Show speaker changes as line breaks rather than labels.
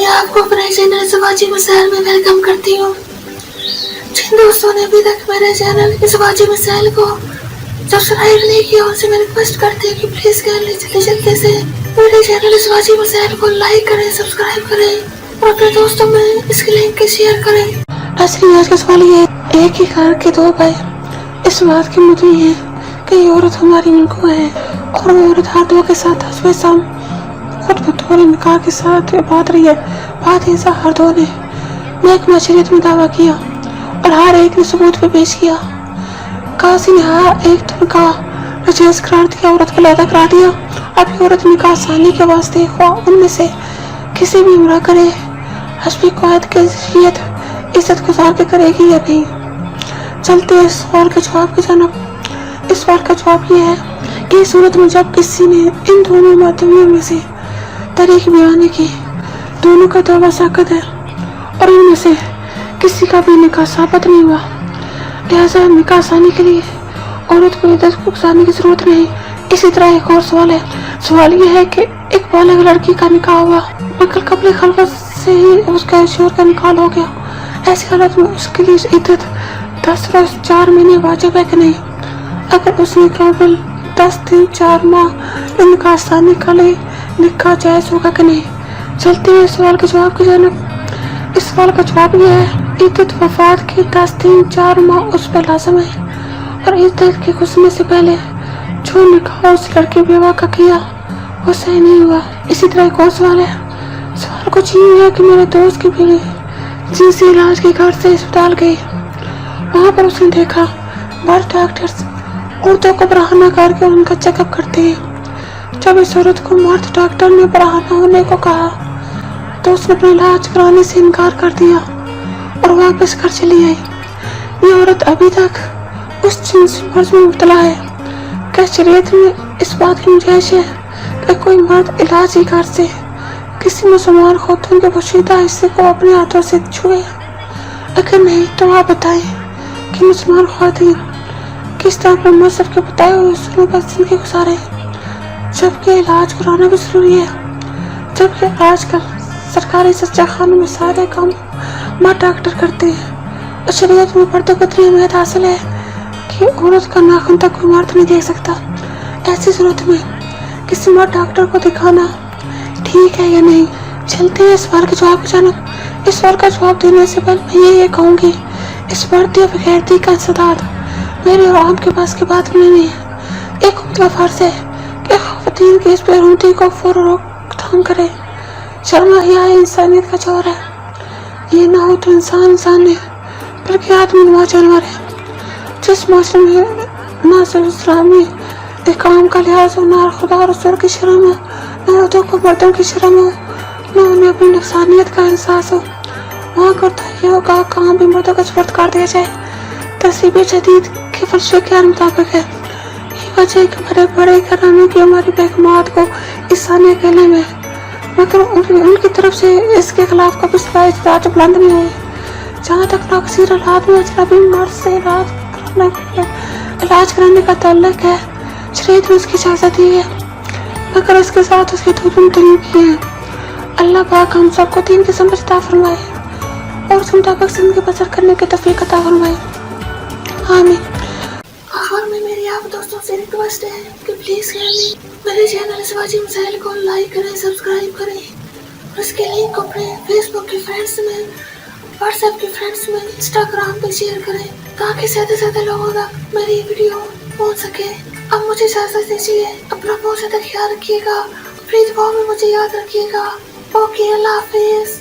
मैं आपको अपने चैनल सवाजी मिसाइल में वेलकम करती हूँ। जिन दोस्तों ने अभी तक मेरे चैनल सवाजी मिसाइल को सब्सक्राइब नहीं किया उनसे मैं रिक्वेस्ट करती हूँ कि प्लीज कर ले जल्दी से मेरे चैनल सवाजी मिसाइल को लाइक करें, सब्सक्राइब करें और अपने दोस्तों में इसकी लिंक को शेयर करें। असली आज का सवाल ये, एक ही घर के दो भाई इस बात की मुद्दे है कि ये औरत हमारी मुल्क है और वो औरत हर दो के साथ हस्बे साम खुद बतौर निकाह के साथ बात रही है। बात ऐसा हर दो ने महकमा शरीयत में दावा किया और हर एक ने सबूत पे पेश किया। काजी ने हर एक का नजायज करार दिया, औरत को लैदा करा दिया। अब ये औरत निकाह सानी के वास्ते उनमें से किसी भी उम्र करे हस्बी क़वायद के शरीयत इज्जत गुजार के करेगी या नहीं। चलते हैं इस सवाल के जवाब की जानब। इस सवाल का जवाब ये है कि इस सूरत में जब किसी ने इन दोनों माध्यमों में से तरीक बयान की, दोनों का दावा साकत है और इनमें से किसी का भी निकाह साबित नहीं हुआ, लिहाजा निकाह सानी के लिए औरत को इज्जत गुजारने की जरूरत नहीं। इसी तरह एक और सवाल है। सवाल यह है कि एक बालिग लड़की का निकाह हुआ मगर कबल खलवत से ही उसका शोहर का निकाह हो गया। ऐसी हालत में उसके लिए इद्दत 10 रोज 4 महीने वाजिब है कि नहीं? अगर उसने कबल 10 दिन 4 माह निकाह सानी का लिए निकाह जायज होगा कि नहीं? चलते हैं सवाल के जवाब की जानब। इस सवाल का जवाब यह है, इद्दत वफात के 10 दिन 4 माह उस पर लाजम है और इद्दत के गुजरने से पहले जो निकाह उस लड़के बेवा का किया वो सही नहीं हुआ। इसी तरह एक और सवाल है। सवाल कुछ यूँ है कि मेरे दोस्त की बीवी जिनसे इलाज के घर से अस्पताल गई, वहाँ पर उसने देखा बड़े डॉक्टर्स औरतों को बराहना करके उनका चेकअप करते हैं। जब इस औरत को मर्द डॉक्टर ने बराहना होने को कहा तो उसने अपना इलाज कराने से इनकार कर दिया और वापस घर चली आई। ये औरत अभी तक उस जिन्स मर्ज में मुब्तला है। क्या शरीयत में इस बात की गुंजाइश है कि कोई मर्द इलाज के घर से किसी मुसलमान खौतून के पोशीदा हिस्से को अपने हाथों से छुए? अगर नहीं तो आप बताएं कि मुसलमान खौतून किस तरह अपने मजहब के बताए हुए उसूलों पर जिंदगी गुजारे, जबकि इलाज कराना भी जरूरी है। जबकि आजकल सरकारी सच्चा खानों में सारे काम मर्द डॉक्टर करते हैं और शरीयत में पर्दे को इतनी अहमियत हासिल है कि औरत का नाखून तक कोई मर्द नहीं देख सकता। ऐसी सूरत में किसी मर्द डॉक्टर को दिखाना ठीक है या नहीं? चलते हैं इस सवाल के जवाब की जानब। इस सवाल का जवाब देने से पहले मैं ये कहूँगी, इस बढ़ती बेगैरती का सदाद मेरे और आपके पास की बात नहीं है। एक मतलब फर्ज है कि खवातीन की इस बेरूती को फौरन रोकथाम करे। शर्म हया इंसानियत का जोर है। ये ना हो तो इंसान है बल्कि आदमी जानवर है। जिस माशरे में ना सिर्फ इस्लामी इकाम का लिहाज हो, ना खुदा और रसूल की शर्म हो, ना औरतों को मर्दों की शर्म हो, ना उन्हें अपनी नफसानियत का एहसास हो, वहाँ करता ये होगा कहाँ भी मर्दों का सुपुर्द कर दिया जाए। तहसीब जदीद के फलसफे के मुताबिक है। ये वजह कि बड़े बड़े घरानों की हमारी बेगमात को इस सानिया कहने में, मगर उनकी तरफ से इसके खिलाफ कभी इजराज बुलंद नहीं हुई। जहाँ तक नाकसीर हालात में अजनबी मर्द से इलाज कराने का ताल्लुक है, शरीयत ने उसकी इजाज़त दी है, मगर इसके साथ उसके दूसरे तरीके हैं। अल्लाह पाक हम सबको दीन की समझ अता फरमाए और उस मुताबिक जिंदगी बसर करने की तौफीक अता फरमाए। आमीन। आखिर में मेरी आप दोस्तों से रिक्वेस्ट है कि प्लीज मेरे चैनल सवाजी मिसाइल को लाइक करें, सब्सक्राइब करें और इसके लिंक को अपने फेसबुक के फ्रेंड्स में, व्हाट्सएप के फ्रेंड्स में, इंस्टाग्राम पे शेयर करें ताकि ज्यादा से ज्यादा लोगों तक मेरी वीडियो पहुंच सके। अब मुझे इजाजत दीजिए। अपना बहुत ज्यादा ख्याल रखिएगा, अपनी दुआओं में मुझे याद रखिएगा। ओके, अल्लाह हाफिज।